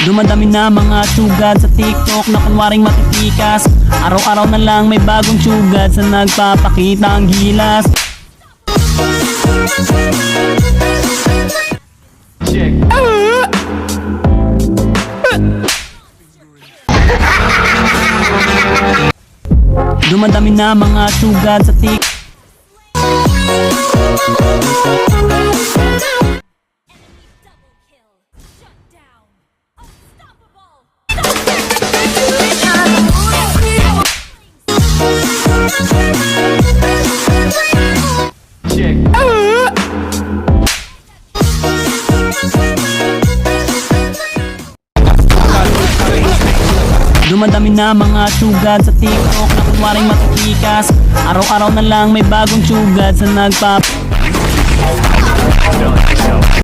Dumadami na mga sugad sa TikTok na kunwaring matitikas. Araw-araw na lang may bagong sugad sa nagpapakita ang gilas. Dumadami na mga sugad sa TikTok. Dumadami na mga sugad sa TikTok na kunwaring matitikas. Araw-araw na lang may bagong sugad sa nagpap